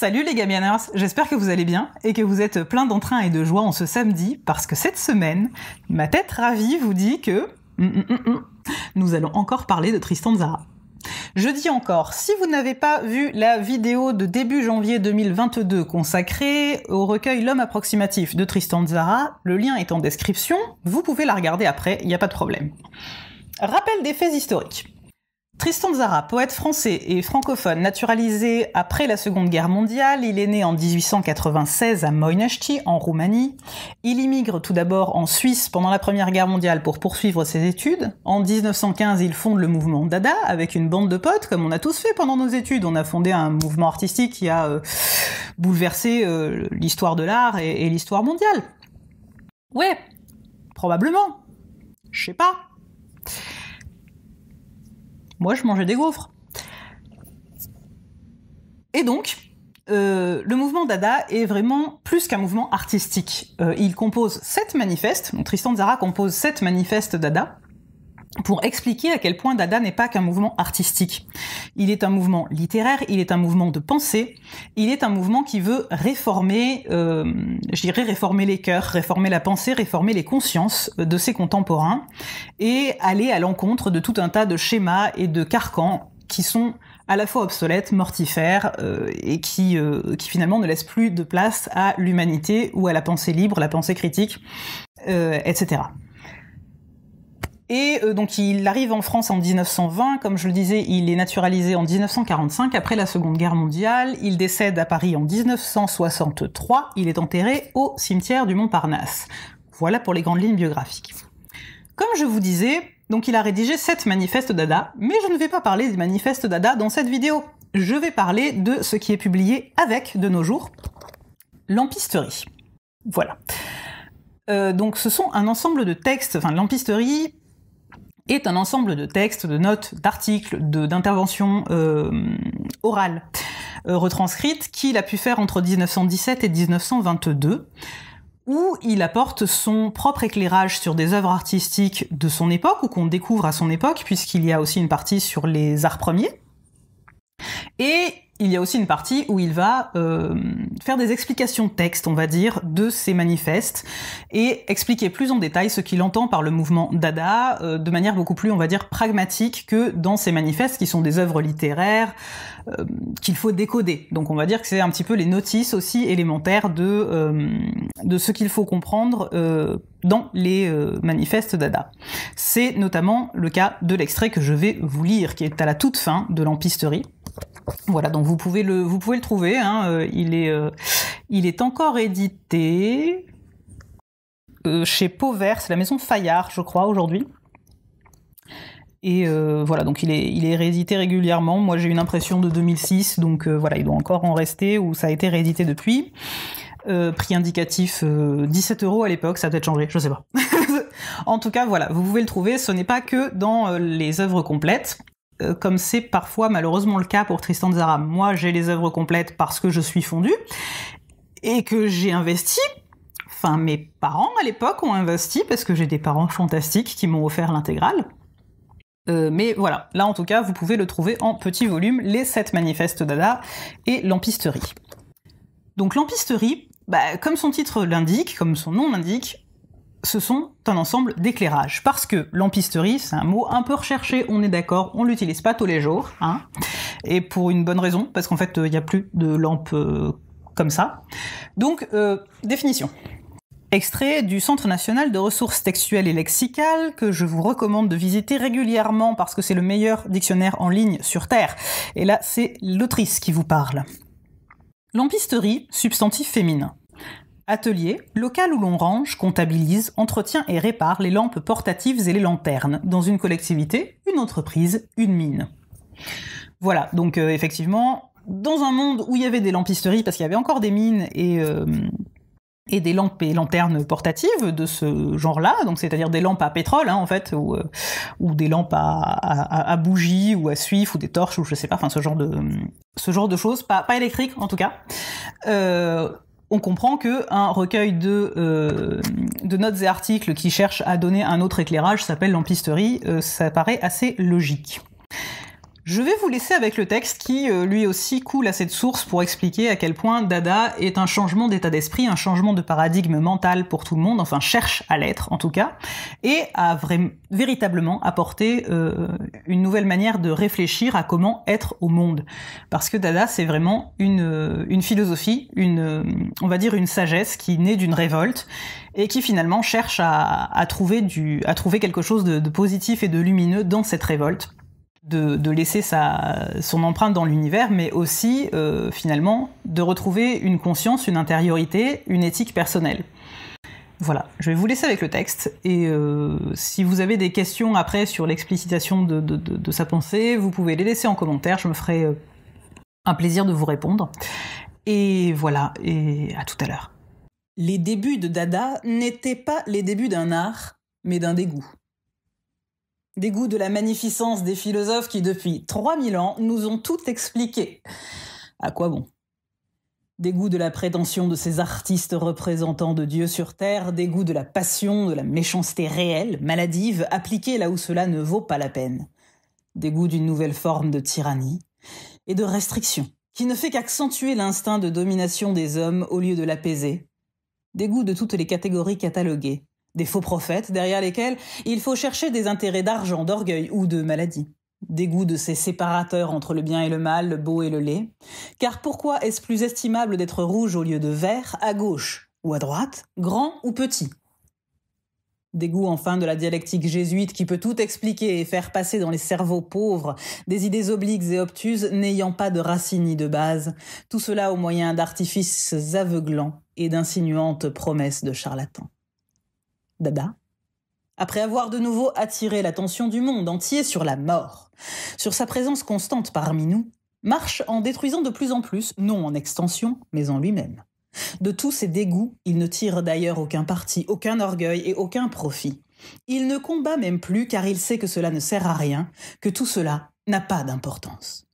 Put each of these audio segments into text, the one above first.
Salut les Gamianers, j'espère que vous allez bien et que vous êtes plein d'entrain et de joie en ce samedi parce que cette semaine, ma tête ravie vous dit que nous allons encore parler de Tristan Tzara. Je dis encore, si vous n'avez pas vu la vidéo de début janvier 2022 consacrée au recueil L'homme approximatif de Tristan Tzara, le lien est en description, vous pouvez la regarder après, il n'y a pas de problème. Rappel des faits historiques. Tristan Tzara, poète français et francophone naturalisé après la Seconde Guerre mondiale, il est né en 1896 à Moinești, en Roumanie. Il immigre tout d'abord en Suisse pendant la Première Guerre mondiale pour poursuivre ses études. En 1915, il fonde le mouvement Dada avec une bande de potes, comme on a tous fait pendant nos études. On a fondé un mouvement artistique qui a bouleversé l'histoire de l'art et l'histoire mondiale. Ouais, probablement. Je sais pas. Moi, je mangeais des gaufres. Et donc, le mouvement Dada est vraiment plus qu'un mouvement artistique. Il compose 7 manifestes, donc Tristan Tzara compose 7 manifestes Dada, pour expliquer à quel point Dada n'est pas qu'un mouvement artistique. Il est un mouvement littéraire, il est un mouvement de pensée, il est un mouvement qui veut réformer, réformer les cœurs, réformer la pensée, réformer les consciences de ses contemporains, et aller à l'encontre de tout un tas de schémas et de carcans qui sont à la fois obsolètes, mortifères, et qui finalement ne laissent plus de place à l'humanité ou à la pensée libre, la pensée critique, etc. Et donc il arrive en France en 1920, comme je le disais, il est naturalisé en 1945, après la Seconde Guerre mondiale, il décède à Paris en 1963, il est enterré au cimetière du Montparnasse. Voilà pour les grandes lignes biographiques. Comme je vous disais, donc il a rédigé 7 manifestes Dada, mais je ne vais pas parler des manifestes Dada dans cette vidéo. Je vais parler de ce qui est publié avec, de nos jours, Lampisterie. Voilà. Donc ce sont un ensemble de textes, enfin Lampisterie est un ensemble de textes, de notes, d'articles, d'interventions orales retranscrites qu'il a pu faire entre 1917 et 1922, où il apporte son propre éclairage sur des œuvres artistiques de son époque, ou qu'on découvre à son époque, puisqu'il y a aussi une partie sur les arts premiers, et il y a aussi une partie où il va faire des explications texte, on va dire, de ces manifestes, et expliquer plus en détail ce qu'il entend par le mouvement Dada, de manière beaucoup plus, on va dire, pragmatique que dans ces manifestes qui sont des œuvres littéraires qu'il faut décoder. Donc on va dire que c'est un petit peu les notices aussi élémentaires de ce qu'il faut comprendre dans les manifestes Dada. C'est notamment le cas de l'extrait que je vais vous lire, qui est à la toute fin de Lampisterie. Voilà, donc vous pouvez le trouver, hein, il est encore édité chez Pauvert, c'est la maison Fayard, je crois, aujourd'hui. Et voilà, donc il est réédité régulièrement. Moi j'ai une impression de 2006, donc voilà, il doit encore en rester, ou ça a été réédité depuis. Prix indicatif 17 € à l'époque, ça a peut-être changé, je sais pas. En tout cas, voilà, vous pouvez le trouver, ce n'est pas que dans les œuvres complètes, comme c'est parfois malheureusement le cas pour Tristan Tzara. Moi, j'ai les œuvres complètes parce que je suis fondue, et que j'ai investi, enfin mes parents à l'époque ont investi, parce que j'ai des parents fantastiques qui m'ont offert l'intégrale. Mais voilà, là en tout cas, vous pouvez le trouver en petit volume, les 7 manifestes Dada et Lampisterie. Donc Lampisterie, comme son titre l'indique, comme son nom l'indique, ce sont un ensemble d'éclairages, parce que lampisterie, c'est un mot un peu recherché, on est d'accord, on l'utilise pas tous les jours, hein, et pour une bonne raison, parce qu'en fait, il n'y a plus de lampes comme ça. Donc, définition. Extrait du Centre national de ressources textuelles et lexicales, que je vous recommande de visiter régulièrement, parce que c'est le meilleur dictionnaire en ligne sur Terre. Et là, c'est l'autrice qui vous parle. Lampisterie, substantif féminin. Atelier, local où l'on range, comptabilise, entretient et répare les lampes portatives et les lanternes, dans une collectivité, une entreprise, une mine. Voilà, donc effectivement, dans un monde où il y avait des lampisteries, parce qu'il y avait encore des mines et des lampes et lanternes portatives de ce genre-là, donc c'est-à-dire des lampes à pétrole, hein, en fait, ou des lampes à bougie, ou à suif, ou des torches, ou je sais pas, enfin ce genre de choses, pas électriques en tout cas. On comprend qu'un recueil de notes et articles qui cherchent à donner un autre éclairage s'appelle Lampisterie, ça paraît assez logique. Je vais vous laisser avec le texte qui, lui aussi, coule à cette source pour expliquer à quel point Dada est un changement d'état d'esprit, un changement de paradigme mental pour tout le monde, enfin cherche à l'être en tout cas, et a véritablement apporté une nouvelle manière de réfléchir à comment être au monde. Parce que Dada, c'est vraiment une philosophie, on va dire une sagesse qui naît d'une révolte, et qui finalement cherche à trouver quelque chose de positif et de lumineux dans cette révolte. De laisser son empreinte dans l'univers, mais aussi, finalement, de retrouver une conscience, une intériorité, une éthique personnelle. Voilà, je vais vous laisser avec le texte, et si vous avez des questions après sur l'explicitation de sa pensée, vous pouvez les laisser en commentaire, je me ferai un plaisir de vous répondre. Et voilà, et à tout à l'heure. Les débuts de Dada n'étaient pas les débuts d'un art, mais d'un dégoût. Dégoût de la magnificence des philosophes qui, depuis 3000 ans, nous ont tout expliqué. À quoi bon? Dégoût de la prétention de ces artistes représentants de Dieu sur terre, dégoût de la passion, de la méchanceté réelle, maladive, appliquée là où cela ne vaut pas la peine. Dégoût d'une nouvelle forme de tyrannie et de restriction, qui ne fait qu'accentuer l'instinct de domination des hommes au lieu de l'apaiser. Dégoût de toutes les catégories cataloguées. Des faux prophètes derrière lesquels il faut chercher des intérêts d'argent, d'orgueil ou de maladie. Dégoût de ces séparateurs entre le bien et le mal, le beau et le laid. Car pourquoi est-ce plus estimable d'être rouge au lieu de vert, à gauche ou à droite, grand ou petit? Dégoût enfin de la dialectique jésuite qui peut tout expliquer et faire passer dans les cerveaux pauvres des idées obliques et obtuses n'ayant pas de racines ni de base, tout cela au moyen d'artifices aveuglants et d'insinuantes promesses de charlatans. Dada, après avoir de nouveau attiré l'attention du monde entier sur la mort, sur sa présence constante parmi nous, marche en détruisant de plus en plus, non en extension, mais en lui-même. De tous ses dégoûts, il ne tire d'ailleurs aucun parti, aucun orgueil et aucun profit. Il ne combat même plus car il sait que cela ne sert à rien, que tout cela n'a pas d'importance.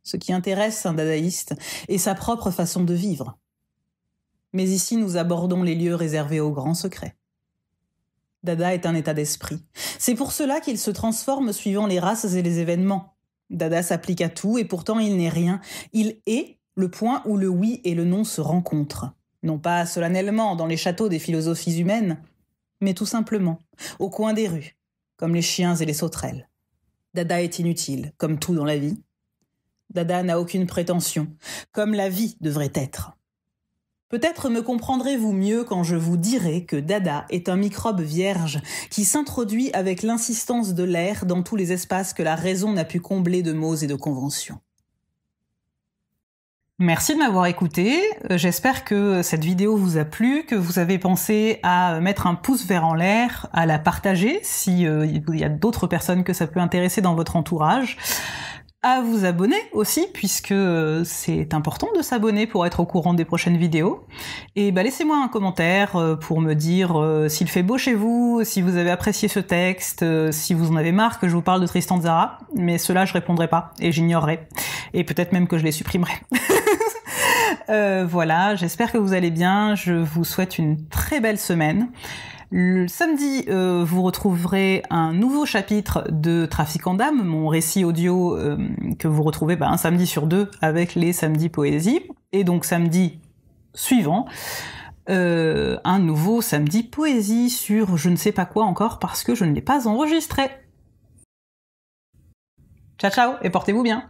Ce qui intéresse un dadaïste est sa propre façon de vivre. Mais ici, nous abordons les lieux réservés aux grands secrets. Dada est un état d'esprit. C'est pour cela qu'il se transforme suivant les races et les événements. Dada s'applique à tout et pourtant il n'est rien. Il est le point où le oui et le non se rencontrent. Non pas solennellement dans les châteaux des philosophies humaines, mais tout simplement au coin des rues, comme les chiens et les sauterelles. Dada est inutile, comme tout dans la vie. Dada n'a aucune prétention, comme la vie devrait être. Peut-être me comprendrez-vous mieux quand je vous dirai que Dada est un microbe vierge qui s'introduit avec l'insistance de l'air dans tous les espaces que la raison n'a pu combler de mots et de conventions. Merci de m'avoir écouté, j'espère que cette vidéo vous a plu, que vous avez pensé à mettre un pouce vert en l'air, à la partager si il y a d'autres personnes que ça peut intéresser dans votre entourage, à vous abonner aussi, puisque c'est important de s'abonner pour être au courant des prochaines vidéos. Et laissez-moi un commentaire pour me dire s'il fait beau chez vous, si vous avez apprécié ce texte, si vous en avez marre que je vous parle de Tristan Tzara, mais cela je répondrai pas, et j'ignorerai. Et peut-être même que je les supprimerai. Voilà, j'espère que vous allez bien, je vous souhaite une très belle semaine. Le samedi, vous retrouverez un nouveau chapitre de Trafiquant d'âme, mon récit audio que vous retrouvez un samedi sur 2 avec les samedis poésie. Et donc samedi suivant, un nouveau samedi poésie sur je ne sais pas quoi encore parce que je ne l'ai pas enregistré. Ciao ciao et portez-vous bien.